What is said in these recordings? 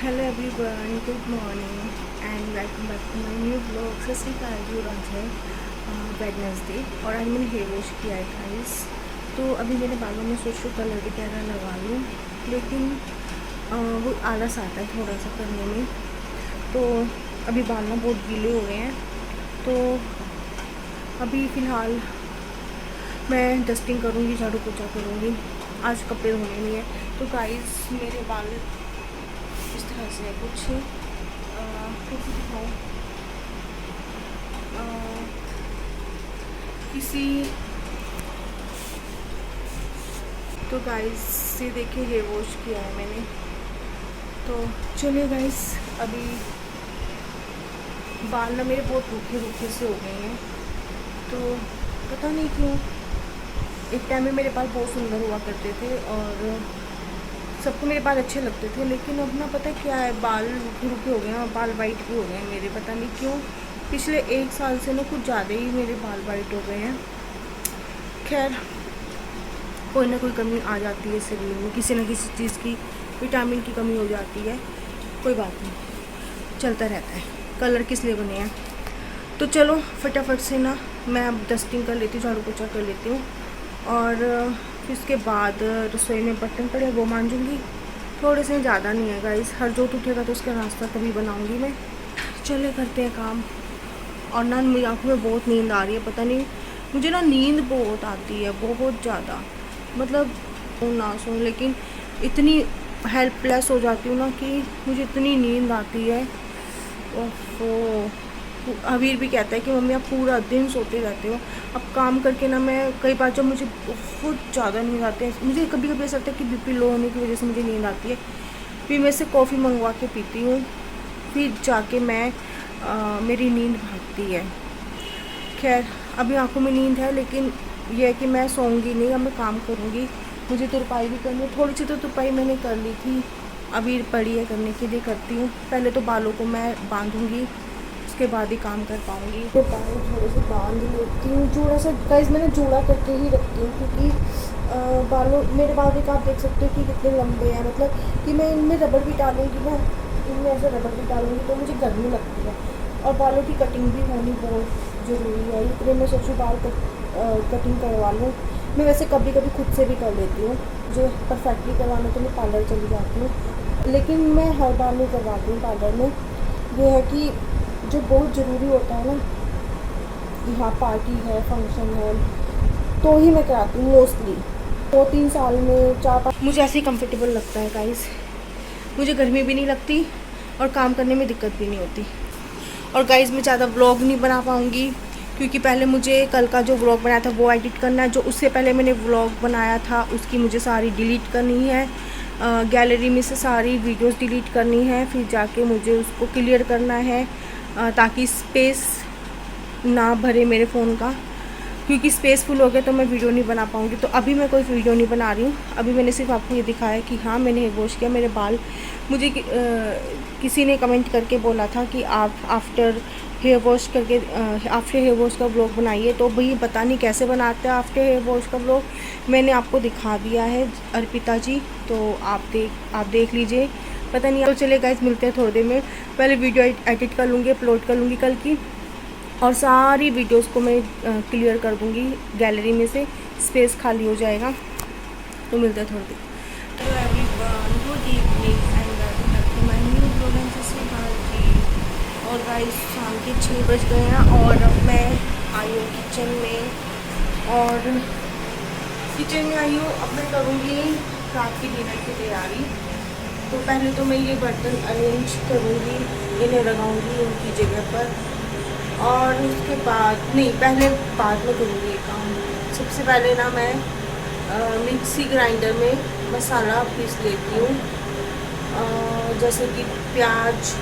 Hello everyone, good morning and welcome back to my new blog. Sat Shri अकाल जी। आज है Wednesday और आज मैंने हेयर वॉश किया है गाइस। तो अभी मेरे बालों में सोचो कलर वगैरह लगा लूँ, लेकिन वो आलस आता है थोड़ा सा करने में। तो अभी बाल ना बहुत गीले हो गए हैं, तो अभी फ़िलहाल मैं डस्टिंग करूँगी, झाड़ू पोछा करूँगी। आज कपड़े धोने नहीं है। तो गाइस मेरे बाल इस तरह से कुछ दिखाऊँ, किसी तो गाइस ये देखिए हेयर वॉश किया है मैंने। तो चलिए गाइस, अभी बाल ना मेरे बहुत रूखे रूखे से हो गए हैं। तो पता नहीं क्यों, एक टाइम में मेरे बाल बहुत सुंदर हुआ करते थे और सबको मेरे बाल अच्छे लगते थे, लेकिन अब ना पता है क्या है, बाल रूखे रूखे हो गए हैं और बाल वाइट भी हो गए हैं मेरे। पता नहीं क्यों, पिछले एक साल से ना कुछ ज़्यादा ही मेरे बाल वाइट हो गए हैं। खैर, कोई ना कोई कमी आ जाती है शरीर में, किसी न किसी चीज़ की, विटामिन की कमी हो जाती है। कोई बात नहीं, चलता रहता है। कलर किस लिए बने हैं। तो चलो फटाफट से ना मैं अब डस्टिंग कर लेती हूँ, झाड़ू पोछा कर लेती हूँ और फिर उसके बाद रसोई में बर्तन पड़े वो मांजूंगी। थोड़े से ज़्यादा नहीं है गाइस, हर जोत उठेगा तो उसका नाश्ता तभी बनाऊंगी मैं। चले करते हैं काम। और ना मेरी आँखों में बहुत नींद आ रही है, पता नहीं मुझे ना नींद बहुत आती है, बहुत ज़्यादा। मतलब ना सो, लेकिन इतनी हेल्पलेस हो जाती हूँ ना कि मुझे इतनी नींद आती है। ओफो, अबीर भी कहता है कि मम्मी आप पूरा दिन सोते रहते हो। अब काम करके ना मैं कई बार जब मुझे बहुत ज़्यादा नींद आती है, मुझे कभी कभी ऐसा लगता है कि बीपी लो होने की वजह से मुझे नींद आती है, फिर मैं से कॉफ़ी मंगवा के पीती हूँ, फिर जाके मैं मेरी नींद भागती है। खैर, अभी आंखों में नींद है, लेकिन यह है कि मैं सोऊंगी नहीं, अब मैं काम करूँगी। मुझे तुरपाई भी करनी है, थोड़ी सी तो तुरपाई मैंने कर ली थी, अभी पड़ी है करने के लिए, करती हूँ। पहले तो बालों को मैं बांधूँगी, उसके बाद ही काम कर पाऊँगी। तो बाल थोड़े से बांध लेती हूँ, जूड़ा से गाइस मैंने जूड़ा करके ही रखती हूँ, क्योंकि बालों मेरे बाल भी आप देख सकते हो कि कितने लंबे हैं। मतलब कि मैं इनमें रबड़ भी डालूँगी ना, इनमें ऐसे रबड़ भी डालूँगी तो मुझे गर्मी लगती है। और बालों की कटिंग भी होनी बहुत ज़रूरी है, इसलिए मैं सोचूँ बाल कटिंग करवा लूँ। मैं वैसे कभी कभी खुद से भी कर लेती हूँ, मुझे परफेक्टली करवाना तो मैं पार्लर चली जाती हूँ, लेकिन मैं हर बार नहीं करवाती हूँ पार्लर में। ये है कि जो बहुत ज़रूरी होता है ना, कि हाँ पार्टी है, फंक्शन है, तो ही मैं कराती हूँ मोस्टली। 2-3 साल में 4-5 मुझे ऐसे ही कंफर्टेबल लगता है गाइस। मुझे गर्मी भी नहीं लगती और काम करने में दिक्कत भी नहीं होती। और गाइस मैं ज़्यादा व्लॉग नहीं बना पाऊँगी, क्योंकि पहले मुझे कल का जो व्लॉग बनाया था वो एडिट करना है। जो उससे पहले मैंने व्लॉग बनाया था उसकी मुझे सारी डिलीट करनी है, गैलरी में से सारी वीडियोस डिलीट करनी है, फिर जाके मुझे उसको क्लियर करना है, ताकि स्पेस ना भरे मेरे फ़ोन का, क्योंकि स्पेस फुल हो गया तो मैं वीडियो नहीं बना पाऊँगी। तो अभी मैं कोई वीडियो नहीं बना रही हूँ, अभी मैंने सिर्फ आपको ये दिखाया कि हाँ मैंने हेयर वॉश किया। मेरे बाल, मुझे किसी ने कमेंट करके बोला था कि आप आफ्टर हेयर वॉश करके आफ्टर हेयर वॉश का व्लॉग बनाइए, तो भाई पता नहीं कैसे बनाते हैं आफ्टर हेयर वॉश का व्लॉग। मैंने आपको दिखा दिया है अर्पिता जी, तो आप देख लीजिए, पता नहीं। तो चलिए गाइस, मिलते हैं थोड़ी देर में। पहले वीडियो एडिट कर लूँगी, अपलोड कर लूँगी कल की, और सारी वीडियोस को मैं क्लियर कर दूँगी, गैलरी में से स्पेस खाली हो जाएगा। तो मिलते हैं थोड़ी देर। Hello everyone, good evening and welcome back to my new blog and सत श्री अकाल जी। और गाइस शाम के 6 बज गए हैं और अब मैं आई हूँ किचन में, और किचन में आई हूँ। अब मैं करूँगी रात की डिनर की तैयारी। तो पहले तो मैं ये बर्तन अरेंज करूँगी, इन्हें लगाऊँगी उनकी जगह पर, और उसके बाद नहीं, पहले बाद में करूँगी ये काम। सबसे पहले ना मैं मिक्सी ग्राइंडर में मसाला पीस लेती हूँ, जैसे कि प्याज,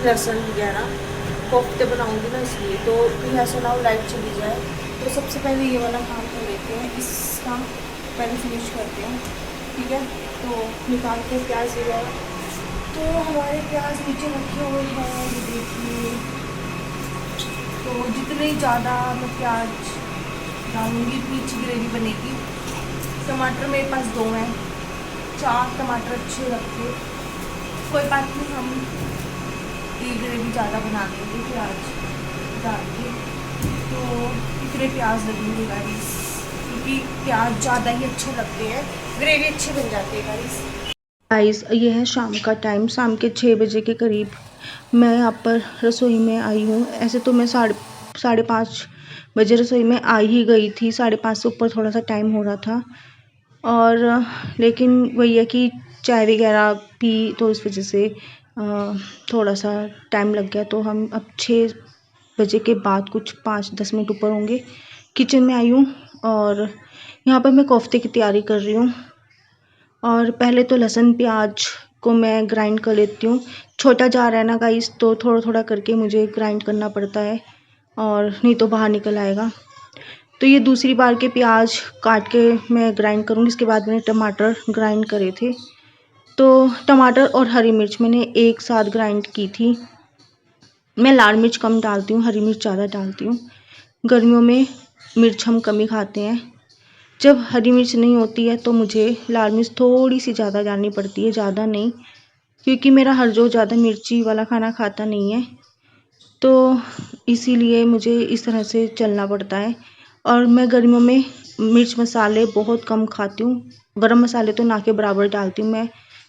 लहसुन वगैरह। कोफ्ते बनाऊँगी ना, इसलिए तो कहीं ऐसा ना हो लाइट चली जाए। तो सबसे पहले ये वाला काम कर लेते हैं, इसका पहले फिनिश करते हैं, ठीक है। तो निकाल के प्याज वगैरह, तो हमारे प्याज नीचे रखे हुए हैं, ये देखिए। तो जितने ज़्यादा मैं प्याज डालूँगी उतनी अच्छी ग्रेवी बनेगी। टमाटर मेरे पास 2 हैं, 4 टमाटर अच्छे लगते। कोई बात नहीं, हम ये ग्रेवी ज़्यादा बना देंगे प्याज डाल के। तो इतने प्याज लगेंगे गाइस, क्योंकि प्याज ज़्यादा ही अच्छे लगते हैं, ग्रेवी अच्छी बन जाती है गाइस। ये है शाम का टाइम, शाम के 6 बजे के करीब मैं यहाँ पर रसोई में आई हूँ। ऐसे तो मैं साढ़े 5 बजे रसोई में आ ही गई थी, 5:30 से ऊपर थोड़ा सा टाइम हो रहा था। और लेकिन वही है कि चाय वगैरह पी, तो इस वजह से थोड़ा सा टाइम लग गया। तो हम अब 6 बजे के बाद कुछ 5-10 मिनट ऊपर होंगे, किचन में आई हूँ और यहाँ पर मैं कोफ्ते की तैयारी कर रही हूँ। और पहले तो लहसुन प्याज को मैं ग्राइंड कर लेती हूँ। छोटा जार है ना गाइस, तो थोड़ा थोड़ा करके मुझे ग्राइंड करना पड़ता है, और नहीं तो बाहर निकल आएगा। तो ये दूसरी बार के प्याज काट के मैं ग्राइंड करूँगी। इसके बाद मैंने टमाटर ग्राइंड करे थे, तो टमाटर और हरी मिर्च मैंने एक साथ ग्राइंड की थी। मैं लाल मिर्च कम डालती हूँ, हरी मिर्च ज़्यादा डालती हूँ। गर्मियों में मिर्च हम कम ही खाते हैं। जब हरी मिर्च नहीं होती है तो मुझे लाल मिर्च थोड़ी सी ज़्यादा डालनी पड़ती है, ज़्यादा नहीं, क्योंकि मेरा हरजो ज़्यादा मिर्ची वाला खाना खाता नहीं है, तो इसीलिए मुझे इस तरह से चलना पड़ता है। और मैं गर्मियों में मिर्च मसाले बहुत कम खाती हूँ, गरम मसाले तो ना के बराबर डालती हूँ मैं।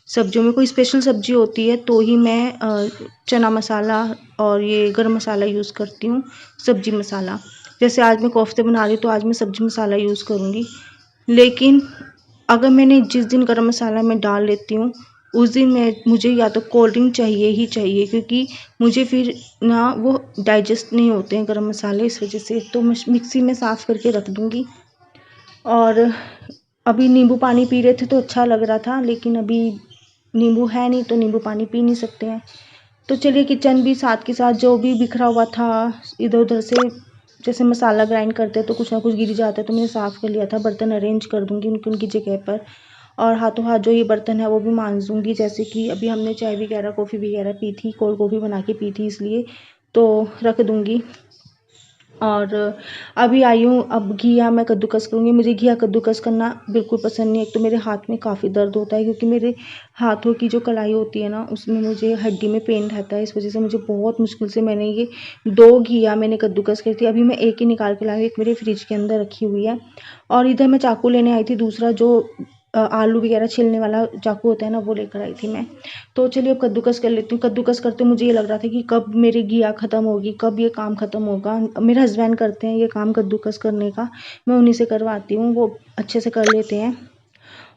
सब्जियों में कोई स्पेशल सब्जी होती है तो ही मैं चना मसाला और ये गरम मसाला यूज़ करती हूँ, सब्जी मसाला। जैसे आज मैं कोफ्ते बना रही हूँ तो आज मैं सब्जी मसाला यूज़ करूँगी। लेकिन अगर मैंने जिस दिन गरम मसाला मैं डाल लेती हूँ, उस दिन मुझे या तो कोल्ड ड्रिंक चाहिए ही चाहिए, क्योंकि मुझे फिर ना वो डाइजेस्ट नहीं होते हैं गरम मसाले, इस वजह से। तो मैं मिक्सी में साफ़ करके रख दूँगी। और अभी नींबू पानी पी रहे थे तो अच्छा लग रहा था, लेकिन अभी नींबू है नहीं तो नींबू पानी पी नहीं सकते हैं। तो चलिए, किचन भी साथ के साथ जो भी बिखरा हुआ था इधर उधर से, जैसे मसाला ग्राइंड करते हैं तो कुछ ना कुछ गिर जाता है, तो मैंने साफ़ कर लिया था। बर्तन अरेंज कर दूँगी उनकी जगह पर, और हाथों हाथ जो ये बर्तन है वो भी मांज दूँगी। जैसे कि अभी हमने चाय वगैरह कॉफ़ी वगैरह पी थी, कोल्ड कॉफ़ी बना के पी थी, इसलिए तो रख दूँगी। और अभी आई हूँ, अब घिया मैं कद्दूकस करूँगी। मुझे घिया कद्दूकस करना बिल्कुल पसंद नहीं है। एक तो मेरे हाथ में काफ़ी दर्द होता है, क्योंकि मेरे हाथों की जो कलाई होती है ना, उसमें मुझे हड्डी में पेन रहता है। इस वजह से मुझे बहुत मुश्किल से मैंने ये 2 घिया मैंने कद्दूकस करी थी। अभी मैं एक ही निकाल के लाई हूँ, एक मेरे फ्रिज के अंदर रखी हुई है। और इधर मैं चाकू लेने आई थी, दूसरा जो आलू वगैरह छिलने वाला चाकू होता है ना, वो लेकर आई थी मैं। तो चलिए अब कद्दूकस कर लेती हूँ। कद्दूकस करते मुझे ये लग रहा था कि कब मेरी घिया ख़त्म होगी, कब ये काम ख़त्म होगा। मेरे हस्बैंड करते हैं ये काम कद्दूकस करने का, मैं उन्हीं से करवाती हूँ, वो अच्छे से कर लेते हैं।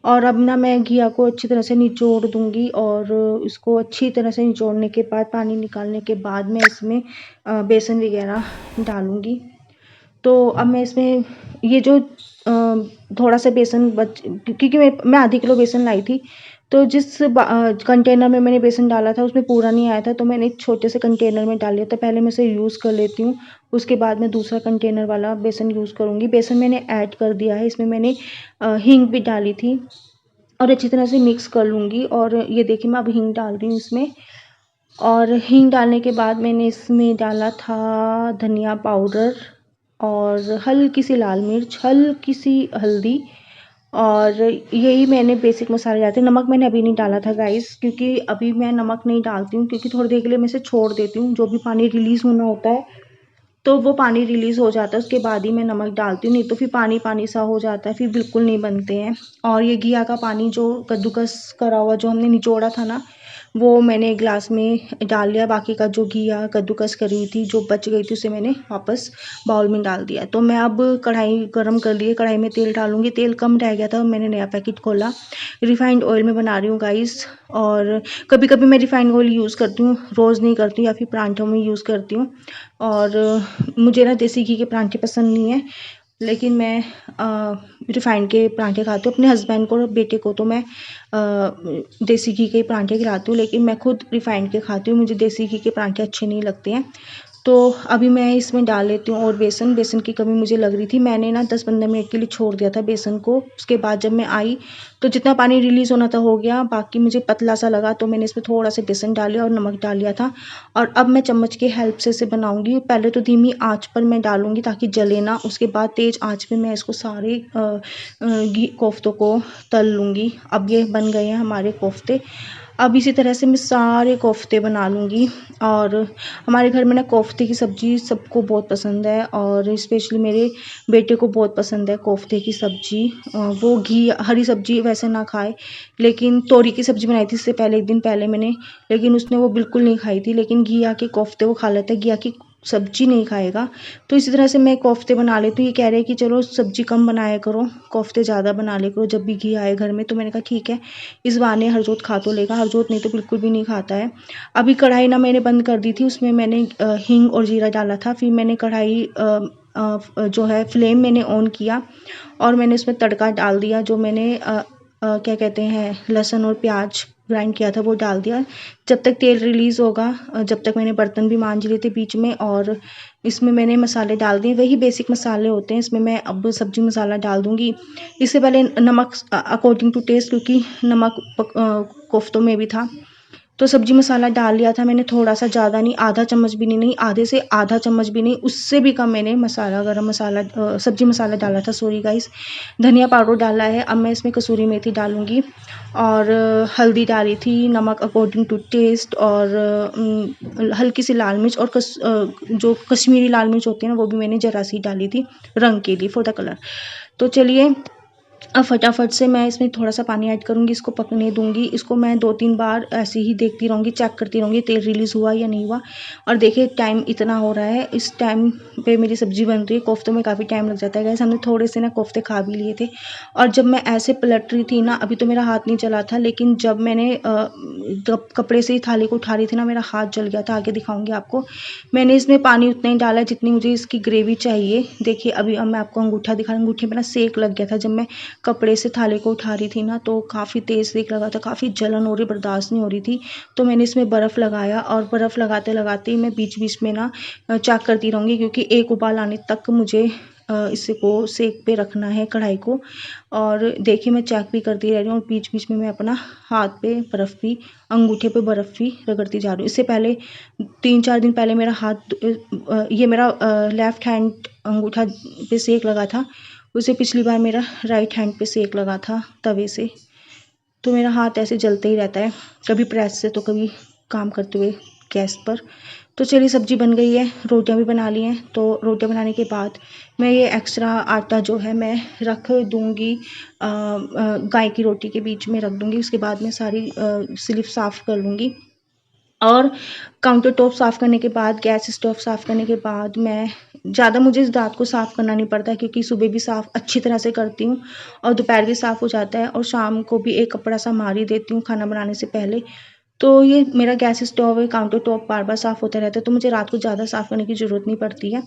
और अब ना मैं घिया को अच्छी तरह से निचोड़ दूँगी, और इसको अच्छी तरह से निचोड़ने के बाद, पानी निकालने के बाद मैं इसमें बेसन वगैरह डालूँगी। तो अब मैं इसमें ये जो थोड़ा सा बेसन क्योंकि मैं आधी किलो बेसन लाई थी, तो जिस कंटेनर में मैंने बेसन डाला था उसमें पूरा नहीं आया था, तो मैंने एक छोटे से कंटेनर में डाल लिया था। पहले मैं इसे यूज़ कर लेती हूँ, उसके बाद मैं दूसरा कंटेनर वाला बेसन यूज़ करूँगी। बेसन मैंने ऐड कर दिया है, इसमें मैंने हींग भी डाली थी, और अच्छी तरह से मिक्स कर लूँगी। और ये देखिए, मैं अब हींग डाल रही हूँ इसमें। और हींग डालने के बाद मैंने इसमें डाला था धनिया पाउडर, और हल्की सी लाल मिर्च, हल्की सी हल्दी, और यही मैंने बेसिक मसाले डाले थे। नमक मैंने अभी नहीं डाला था गाइस, क्योंकि अभी मैं नमक नहीं डालती हूँ, क्योंकि थोड़ी देर के लिए मैं इसे छोड़ देती हूँ। जो भी पानी रिलीज़ होना होता है तो वो पानी रिलीज़ हो जाता है, उसके बाद ही मैं नमक डालती हूँ, नहीं तो फिर पानी पानी सा हो जाता है, फिर बिल्कुल नहीं बनते हैं। और ये घिया का पानी जो कद्दूकस करा हुआ जो हमने निचोड़ा था ना, वो मैंने एक गिलास में डाल लिया। बाकी का जो घिया कद्दूकस करी हुई थी जो बच गई थी, उसे मैंने वापस बाउल में डाल दिया। तो मैं अब कढ़ाई गरम कर लिए, कढ़ाई में तेल डालूँगी। तेल कम रह गया था, मैंने नया पैकेट खोला। रिफाइंड ऑयल में बना रही हूँ गाइस, और कभी कभी मैं रिफाइंड ऑयल यूज़ करती हूँ, रोज़ नहीं करती हूँ, या फिर परांठों में यूज़ करती हूँ। और मुझे ना देसी घी के परांठे पसंद नहीं है, लेकिन मैं रिफाइंड के परांठे खाती हूँ। अपने हस्बैंड को और बेटे को तो मैं देसी घी के परांठे खिलाती हूँ, लेकिन मैं खुद रिफाइंड के खाती हूँ। मुझे देसी घी के परांठे अच्छे नहीं लगते हैं। तो अभी मैं इसमें डाल लेती हूँ और बेसन की कमी मुझे लग रही थी। मैंने ना 10-15 मिनट के लिए छोड़ दिया था बेसन को। उसके बाद जब मैं आई तो जितना पानी रिलीज़ होना था हो गया, बाकी मुझे पतला सा लगा तो मैंने इसमें थोड़ा सा बेसन डाल लिया और नमक डाल लिया था। और अब मैं चम्मच की हेल्प से इसे बनाऊँगी। पहले तो धीमी आँच पर मैं डालूँगी ताकि जले ना, उसके बाद तेज़ आँच पे मैं इसको सारे घी कोफ्तों को तल लूँगी। अब ये बन गए हैं हमारे कोफ्ते। अब इसी तरह से मैं सारे कोफ्ते बना लूँगी। और हमारे घर में ना कोफ्ते की सब्ज़ी सबको बहुत पसंद है और स्पेशली मेरे बेटे को बहुत पसंद है कोफ्ते की सब्ज़ी। वो घी हरी सब्ज़ी वैसे ना खाए, लेकिन तोरी की सब्ज़ी बनाई थी इससे पहले, एक दिन पहले मैंने, लेकिन उसने वो बिल्कुल नहीं खाई थी। लेकिन घिया के कोफ्ते वो खा लेता है, घिया की सब्ज़ी नहीं खाएगा। तो इसी तरह से मैं कोफ्ते बना लेती हूँ। ये कह रहे हैं कि चलो सब्ज़ी कम बनाया करो, कोफ्ते ज़्यादा बना लिया करो जब भी घी आए घर में। तो मैंने कहा ठीक है, इस बहाने हरजोत खा तो लेगा। हरजोत नहीं तो बिल्कुल भी नहीं खाता है। अभी कढ़ाई ना मैंने बंद कर दी थी, उसमें मैंने हींग और जीरा डाला था। फिर मैंने कढ़ाई जो है फ्लेम मैंने ऑन किया और मैंने उसमें तड़का डाल दिया। जो मैंने क्या कहते हैं, लहसुन और प्याज ग्राइंड किया था वो डाल दिया। जब तक तेल रिलीज़ होगा, जब तक मैंने बर्तन भी मांज लिए थे बीच में, और इसमें मैंने मसाले डाल दिए, वही बेसिक मसाले होते हैं। इसमें मैं अब सब्ज़ी मसाला डाल दूँगी। इससे पहले नमक अकॉर्डिंग टू टेस्ट, क्योंकि नमक कोफ्तों में भी था, तो सब्ज़ी मसाला डाल लिया था मैंने, थोड़ा सा, ज़्यादा नहीं, आधा चम्मच भी नहीं, आधे से आधा चम्मच भी नहीं, उससे भी कम मैंने मसाला, गरम मसाला, सब्ज़ी मसाला डाला था, सॉरी गाइस। धनिया पाउडर डाला है। अब मैं इसमें कसूरी मेथी डालूँगी और हल्दी डाली थी, नमक अकॉर्डिंग टू टेस्ट, और हल्की सी लाल मिर्च, और जो कश्मीरी लाल मिर्च होती है ना, वो भी मैंने ज़रा सी डाली थी रंग के लिए, फॉर द कलर। तो चलिए अब फटाफट से मैं इसमें थोड़ा सा पानी ऐड करूँगी, इसको पकने दूँगी। इसको मैं 2-3 बार ऐसे ही देखती रहूँगी, चेक करती रहूँगी तेल रिलीज़ हुआ या नहीं हुआ। और देखिए टाइम इतना हो रहा है, इस टाइम पे मेरी सब्ज़ी बन रही है। कोफ्तों में काफ़ी टाइम लग जाता है गाइस। हमने थोड़े से ना कोफ्ते खा भी लिए थे, और जब मैं ऐसे पलट रही थी ना, अभी तो मेरा हाथ नहीं चला था, लेकिन जब मैंने जब कपड़े से ही थाली को उठा रही थी ना, मेरा हाथ जल गया था। आगे दिखाऊँगी आपको। मैंने इसमें पानी उतना ही डाला जितनी मुझे इसकी ग्रेवी चाहिए। देखिए अभी अब मैं आपको अंगूठा दिखा रही हूँ। अंगूठे पे ना सेक लग गया था जब मैं कपड़े से थाली को उठा रही थी ना, तो काफ़ी तेज़ सेक लगा था, काफ़ी जलन हो रही, बर्दाश्त नहीं हो रही थी। तो मैंने इसमें बर्फ़ लगाया, और बर्फ़ लगाते लगाते ही मैं बीच बीच में ना चेक करती रहूँगी, क्योंकि एक उबाल आने तक मुझे इसे को सेक पे रखना है कढ़ाई को। और देखिए मैं चेक भी करती रह रही हूँ, और बीच बीच में मैं अपना हाथ पे बर्फ़ भी, अंगूठे पे बर्फ़ भी रगड़ती जा रही हूँ। इससे पहले 3-4 दिन पहले मेरा हाथ ये मेरा लेफ़्ट हैंड अंगूठा पे सेक लगा था, उसे पिछली बार मेरा राइट हैंड पे सेक लगा था तवे से। तो मेरा हाथ ऐसे जलते ही रहता है, कभी प्रेस से तो कभी काम करते हुए गैस पर। तो चलिए सब्ज़ी बन गई है, रोटियां भी बना ली हैं। तो रोटियां बनाने के बाद मैं ये एक्स्ट्रा आटा जो है मैं रख दूँगी, गाय की रोटी के बीच में रख दूँगी। उसके बाद मैं सारी स्लिप साफ़ कर लूँगी। और काउंटर टॉप साफ़ करने के बाद, गैस स्टोव साफ़ करने के बाद, मैं ज़्यादा, मुझे इस रात को साफ़ करना नहीं पड़ता, क्योंकि सुबह भी साफ़ अच्छी तरह से करती हूँ और दोपहर भी साफ़ हो जाता है, और शाम को भी एक कपड़ा सा मार ही देती हूँ खाना बनाने से पहले। तो ये मेरा गैस स्टोव है, काउंटर टॉप बार बार साफ़ होता रहता है, तो मुझे रात को ज़्यादा साफ़ करने की ज़रूरत नहीं पड़ती है।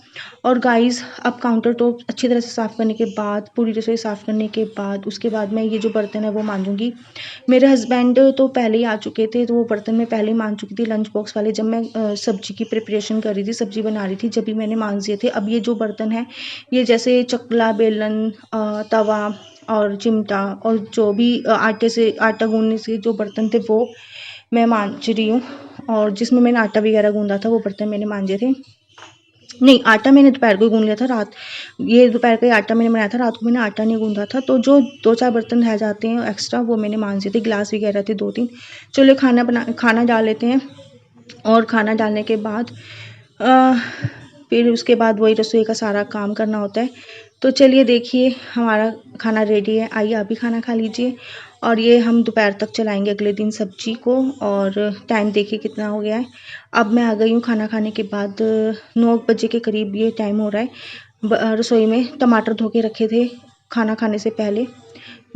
और गाइस अब काउंटर टॉप अच्छी तरह से साफ़ करने के बाद, पूरी रसोई साफ़ करने के बाद, उसके बाद मैं ये जो बर्तन है वो मांजूँगी। मेरे हस्बैंड तो पहले ही आ चुके थे, तो वो बर्तन मैं पहले ही मांज चुकी थी लंच बॉक्स वाले, जब मैं सब्ज़ी की प्रिपरेशन कर रही थी, सब्ज़ी बना रही थी, जब भी मैंने मांज दिए थे। अब ये जो बर्तन है, ये जैसे चकला, बेलन, तवा और चिमटा, और जो भी आटे से, आटा गूँथने से जो बर्तन थे वो मैं मांज रही हूँ। और जिसमें मैंने आटा वगैरह गूँधा था वो बर्तन मैंने मांजे थे। नहीं, आटा मैंने दोपहर को ही गूँध लिया था। ये दोपहर का ही आटा मैंने बनाया था, रात को मैंने आटा नहीं गूँधा था। तो जो 2-4 बर्तन रह जाते हैं एक्स्ट्रा, वो मैंने मांजे थे, गिलास वगैरह थे 2-3। चलिए खाना डाल लेते हैं। और खाना डालने के बाद फिर उसके बाद वही रसोई का सारा काम करना होता है। तो चलिए देखिए हमारा खाना रेडी है, आइए आप भी खाना खा लीजिए। और ये हम दोपहर तक चलाएंगे अगले दिन सब्जी को। और टाइम देखिए कितना हो गया है। अब मैं आ गई हूँ खाना खाने के बाद, 9 बजे के करीब ये टाइम हो रहा है। रसोई में टमाटर धो के रखे थे खाना खाने से पहले।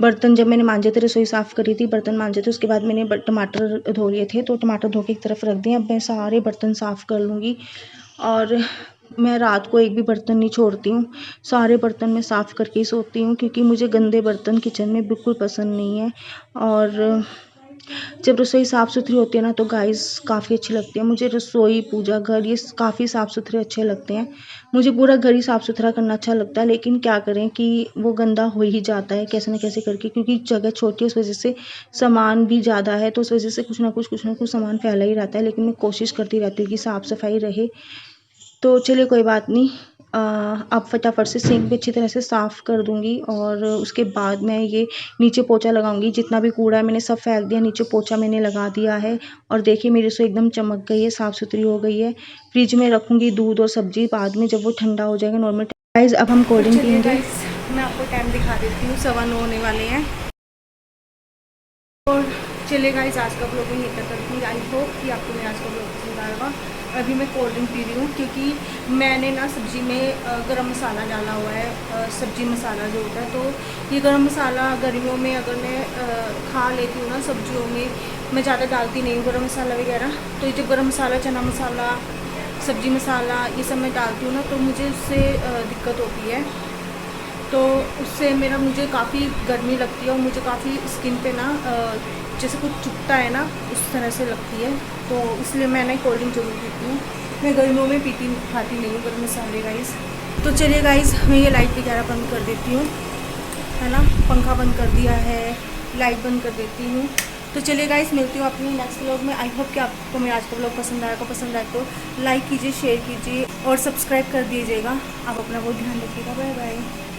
बर्तन जब मैंने मांजे थे, रसोई साफ़ करी थी, बर्तन मांजे थे, उसके बाद मैंने टमाटर धो लिए थे, तो टमाटर धो के एक तरफ रख दिए। अब मैं सारे बर्तन साफ़ कर लूँगी, और मैं रात को एक भी बर्तन नहीं छोड़ती हूँ, सारे बर्तन मैं साफ़ करके ही सोती हूँ, क्योंकि मुझे गंदे बर्तन किचन में बिल्कुल पसंद नहीं है। और जब रसोई साफ़ सुथरी होती है ना तो गाइस काफ़ी अच्छी लगती है मुझे। रसोई, पूजा घर ये काफ़ी साफ़ सुथरे अच्छे लगते हैं। मुझे पूरा घर ही साफ़ सुथरा करना अच्छा लगता है, लेकिन क्या करें कि वो गंदा हो ही जाता है कैसे न कैसे करके, क्योंकि जगह छोटी है उस वजह से, सामान भी ज़्यादा है तो उस वजह से कुछ ना कुछ सामान फैला ही रहता है। लेकिन मैं कोशिश करती रहती हूँ कि साफ़ सफाई रहे। तो चलिए कोई बात नहीं, अब फटाफट से सिंक भी अच्छी तरह से साफ़ कर दूँगी और उसके बाद मैं ये नीचे पोछा लगाऊंगी। जितना भी कूड़ा है मैंने सब फेंक दिया, नीचे पोछा मैंने लगा दिया है। और देखिए मेरी रसोई एकदम चमक गई है, साफ़ सुथरी हो गई है। फ्रिज में रखूँगी दूध और सब्ज़ी बाद में जब वो ठंडा हो जाएगा नॉर्मल। गाइस अब हम कोल्ड तो ड्रिंक चलिए पियेंगे। गाइस, मैं आपको टाइम दिखा देती हूँ, 9:15 होने वाले हैं। और चलिए गाइस, आज का ब्लॉग यहीं तक करती हूँ। आई होप कि आपको मेरा आज का ब्लॉग पसंद आएगा। अभी मैं कोल्ड ड्रिंक पी रही हूँ क्योंकि मैंने ना सब्ज़ी में गरम मसाला डाला हुआ है, सब्ज़ी मसाला जो होता है। तो ये गरम मसाला गर्मियों में अगर मैं खा लेती हूँ ना सब्जियों में, मैं ज़्यादा डालती नहीं हूँ गरम मसाला वगैरह। तो ये जब गरम मसाला, चना मसाला, सब्ज़ी मसाला ये सब मैं डालती हूँ ना तो मुझे उससे दिक्कत होती है। तो उससे मुझे काफ़ी गर्मी लगती है और मुझे काफ़ी स्किन पे ना जैसे कुछ चुभता है ना, उस तरह से लगती है। तो इसलिए मैं ना कोल्ड ड्रिंक जरूर पीती हूँ। मैं गर्मियों में खाती नहीं हूँ गरम मसाले गाइस। तो चलिए गाइस, मैं ये लाइट वगैरह बंद कर देती हूँ, है ना, पंखा बंद कर दिया है, लाइट बंद कर देती हूँ। तो चलिए गाइस, मिलती हूँ अपने नेक्स्ट व्लॉग में। आई होप कि आपको मेरा आज का व्लॉग पसंद आए तो लाइक कीजिए, शेयर कीजिए और सब्सक्राइब कर दीजिएगा। आप अपना बहुत ध्यान रखिएगा। Bye bye.